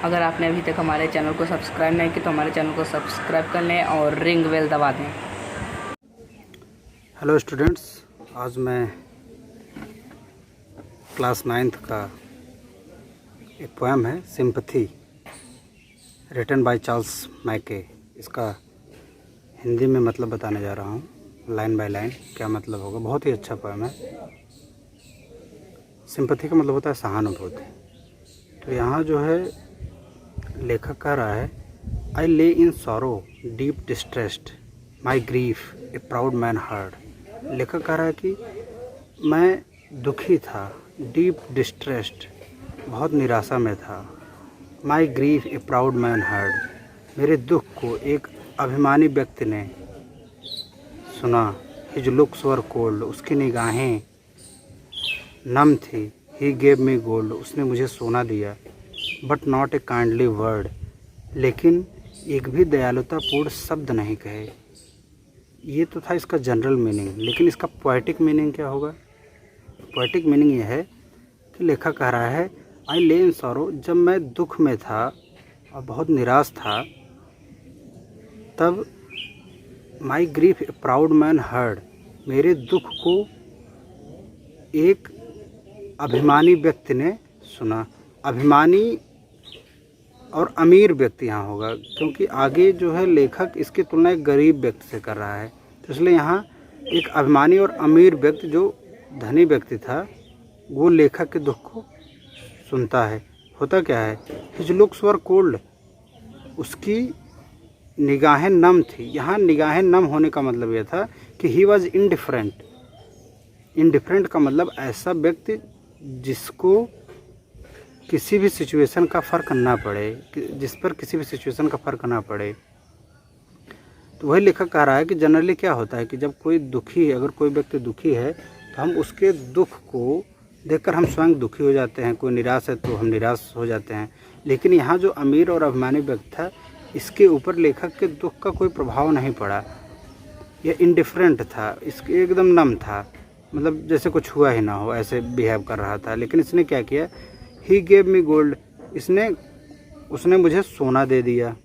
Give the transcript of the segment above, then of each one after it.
अगर आपने अभी तक हमारे चैनल को सब्सक्राइब नहीं किया तो हमारे चैनल को सब्सक्राइब कर लें और रिंग बेल दबा दें। हेलो स्टूडेंट्स, आज मैं क्लास 9th का एक पोएम है sympathy, written by Charles Mackay. इसका हिंदी में मतलब बताने जा रहा हूँ, लाइन बाय लाइन क्या मतलब होगा। बहुत ही अच्छा पोएम है। सिंपैथी का मतलब होता है सहानुभूति। तो यहाँ जो है लेखक कह रहा है, I lay in sorrow deep distressed my grief a proud man heard. लेखक कह रहा है कि मैं दुखी था, डीप डिस्ट्रेस्ड, बहुत निराशा में था। My grief a proud man heard, मेरे दुख को एक अभिमानी व्यक्ति ने सुना। हिज लुक्स वर कोल्ड, उसकी निगाहें नम थी। ही गेव मी गोल्ड, उसने मुझे सोना दिया। But not a kindly word, लेकिन एक भी दयालुतापूर्ण शब्द नहीं कहे। ये तो था इसका जनरल मीनिंग, लेकिन इसका पोएटिक मीनिंग क्या होगा? पोएटिक मीनिंग ये है कि लेखक कह रहा है, आई ले इन सॉरो, जब मैं दुख में था और बहुत निराश था, तब my grief a proud man heard, मेरे दुख को एक अभिमानी व्यक्ति ने सुना। अभिमानी और अमीर व्यक्ति यहाँ होगा, क्योंकि आगे जो है लेखक इसकी तुलना एक गरीब व्यक्ति से कर रहा है, तो इसलिए यहाँ एक अभिमानी और अमीर व्यक्ति, जो धनी व्यक्ति था, वो लेखक के दुख को सुनता है। होता क्या है, हिज लुक्स वर कोल्ड, उसकी निगाहें नम थी। यहाँ निगाहें नम होने का मतलब यह था कि ही वॉज इनडिफरेंट। इनडिफरेंट का मतलब ऐसा व्यक्ति जिसको किसी भी सिचुएशन का फ़र्क ना पड़े, जिस पर किसी भी सिचुएशन का फ़र्क ना पड़े। तो वही लेखक कह रहा है कि जनरली क्या होता है कि जब कोई दुखी है, अगर कोई व्यक्ति दुखी है तो हम उसके दुख को देखकर हम स्वयं दुखी हो जाते हैं। कोई निराश है तो हम निराश हो जाते हैं। लेकिन यहाँ जो अमीर और अभिमानी व्यक्ति था, इसके ऊपर लेखक के दुख का कोई प्रभाव नहीं पड़ा। यह इनडिफरेंट था, इसके एकदम नम था, मतलब जैसे कुछ हुआ ही ना हो, ऐसे बिहेव कर रहा था। लेकिन इसने क्या किया, ही गेव मी गोल्ड, उसने मुझे सोना दे दिया।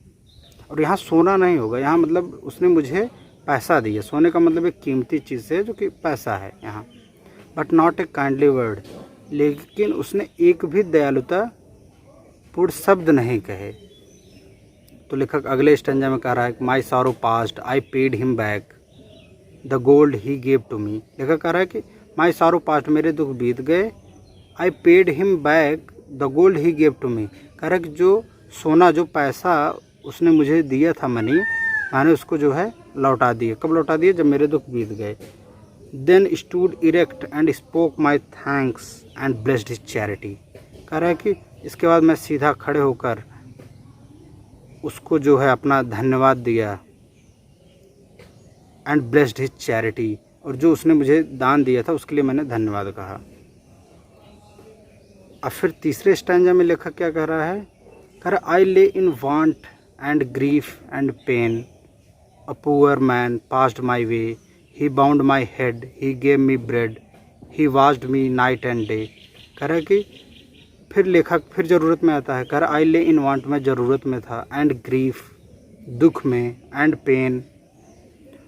और यहाँ सोना नहीं होगा, यहाँ मतलब उसने मुझे पैसा दिया। सोने का मतलब एक कीमती चीज़ है जो कि पैसा है यहाँ। But not a kindly word, लेकिन उसने एक भी दयालुता पूर्ण शब्द नहीं कहे। तो लेखक अगले स्टैंजा में कह रहा है, my sorrow past I paid him back the gold he gave to me. लेखक कह रहा है कि माई सॉरो पास्ट, मेरे दुख बीत गए, I paid him back the gold he gave to me. कह रहा है कि जो सोना, जो पैसा उसने मुझे दिया था, मनी, मैंने उसको जो है लौटा दिया। कब लौटा दिया? जब मेरे दुख बीत गए। Then stood erect and spoke my thanks and blessed his charity. कह रहा है कि इसके बाद मैं सीधा खड़े होकर उसको जो है अपना धन्यवाद दिया, एंड ब्लेस्ड हिज चैरिटी, और जो उसने मुझे दान दिया था उसके लिए मैंने धन्यवाद कहा। अब फिर तीसरे स्टैंजा में लेखक क्या कह रहा है, कह रहा, I lay in want and grief and pain, a poor man passed my way, he bound my head, he gave me bread, he washed me night and day. कह रहा है कि फिर लेखक फिर ज़रूरत में आता है। कह रहा, आई ले इन वांट, मैं ज़रूरत में था, एंड ग्रीफ, दुख में, एंड पेन,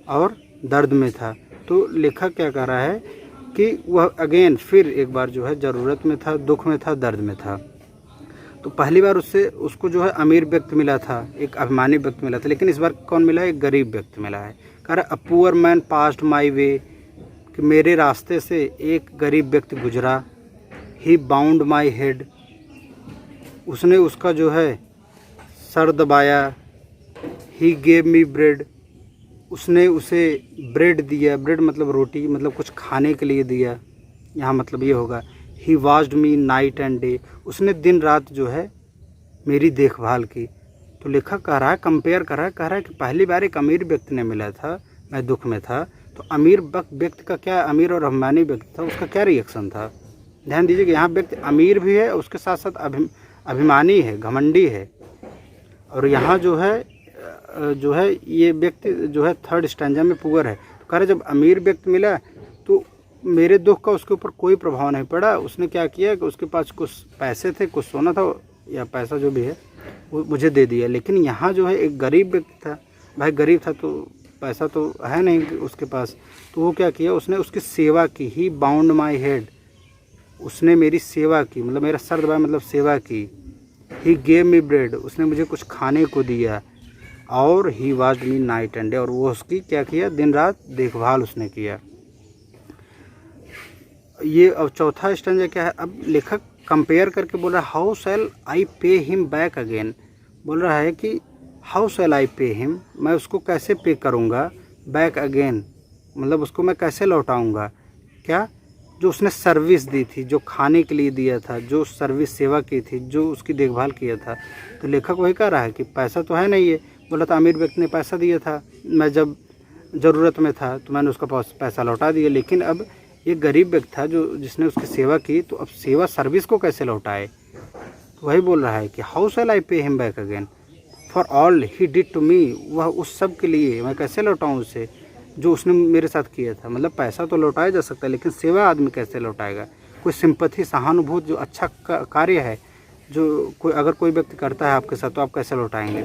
और दर्द में था। तो लेखक क्या कह रहा है कि वह अगेन फिर एक बार जो है ज़रूरत में था, दुख में था, दर्द में था। तो पहली बार उसको जो है अमीर व्यक्ति मिला था, एक अभिमानी व्यक्ति मिला था, लेकिन इस बार कौन मिला है? एक गरीब व्यक्ति मिला है। कह रहा, a poor man passed my way, कि मेरे रास्ते से एक गरीब व्यक्ति गुजरा। ही बाउंड माई हेड, उसने उसका जो है सर दबाया। ही गेव मी ब्रेड, उसने उसे ब्रेड दिया। ब्रेड मतलब रोटी, मतलब कुछ खाने के लिए दिया, यहाँ मतलब ये होगा। He washed me night and day, उसने दिन रात जो है मेरी देखभाल की। तो लेखक कह रहा है, कंपेयर कर रहा है, कह रहा है कि पहली बार एक अमीर व्यक्ति ने मिला था, मैं दुख में था, तो अमीर व्यक्ति का क्या, अमीर और अभिमानी व्यक्ति था, उसका क्या रिएक्शन था। ध्यान दीजिए कि यहाँ व्यक्ति अमीर भी है, उसके साथ साथ अभिमानी है, घमंडी है। और यहाँ जो है ये व्यक्ति जो है थर्ड स्टैंजा में पुअर है। तो कह रहे, जब अमीर व्यक्ति मिला तो मेरे दुख का उसके ऊपर कोई प्रभाव नहीं पड़ा। उसने क्या किया कि उसके पास कुछ पैसे थे, कुछ सोना था या पैसा जो भी है, वो मुझे दे दिया। लेकिन यहाँ जो है एक गरीब व्यक्ति था, भाई गरीब था तो पैसा तो है नहीं उसके पास, तो वो क्या किया, उसने उसकी सेवा की। ही बाउंड माई हेड, उसने मेरी सेवा की, मतलब मेरा सर दबाया, मतलब सेवा की। ही गेव मी ब्रेड, उसने मुझे कुछ खाने को दिया। और he watched me night and day, और वो उसकी क्या किया, दिन रात देखभाल उसने किया। ये अब चौथा स्टैंजा क्या है, अब लेखक कंपेयर करके बोल रहा है how shall I pay him back again. बोल रहा है कि how shall I pay him, मैं उसको कैसे पे करूँगा, बैक अगेन मतलब उसको मैं कैसे लौटाऊँगा, क्या जो उसने सर्विस दी थी, जो खाने के लिए दिया था, जो सर्विस सेवा की थी, जो उसकी देखभाल किया था। तो लेखक वही कह रहा है कि पैसा तो है नहीं है। बोला था अमीर व्यक्ति ने पैसा दिया था, मैं जब ज़रूरत में था तो मैंने उसका पैसा लौटा दिया। लेकिन अब ये गरीब व्यक्ति था जो जिसने उसकी सेवा की, तो अब सेवा सर्विस को कैसे लौटाए। तो वही बोल रहा है कि how shall I pay him back again for all he did to me, वह उस सब के लिए मैं कैसे लौटाऊँ उसे जो उसने मेरे साथ किया था। मतलब पैसा तो लौटाया जा सकता है, लेकिन सेवा आदमी कैसे लौटाएगा। कोई सिंपैथी, सहानुभूति जो अच्छा कार्य है, जो कोई अगर कोई व्यक्ति करता है आपके साथ, तो आप कैसे लौटाएंगे।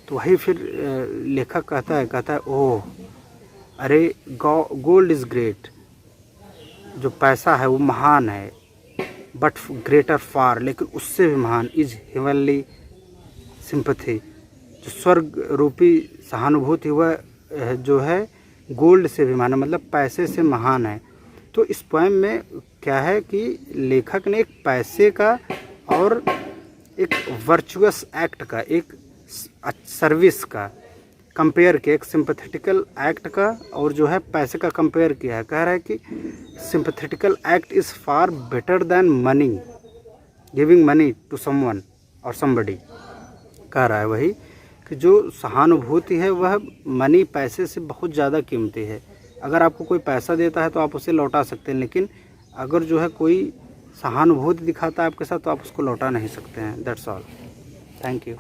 तो वही फिर लेखक कहता है ओह अरे गोल्ड इज़ ग्रेट, जो पैसा है वो महान है, बट ग्रेटर फार, लेकिन उससे भी महान इज हेवनली सिंपैथी, जो स्वर्ग रूपी सहानुभूति वह जो है गोल्ड से भी महान है, मतलब पैसे से महान है। तो इस पोएम में क्या है कि लेखक ने एक पैसे का और एक वर्चुअस एक्ट का, एक सर्विस का कंपेयर किया, एक सिंपैथेटिकल एक्ट का और जो है पैसे का कंपेयर किया है। कह रहा है कि sympathetical act is far better than money, giving money to someone और समबडी। कह रहा है वही कि जो सहानुभूति है वह मनी, पैसे से बहुत ज़्यादा कीमती है। अगर आपको कोई पैसा देता है तो आप उसे लौटा सकते हैं, लेकिन अगर जो है कोई सहानुभूति दिखाता है आपके साथ तो आप उसको लौटा नहीं सकते हैं। That's all, thank you.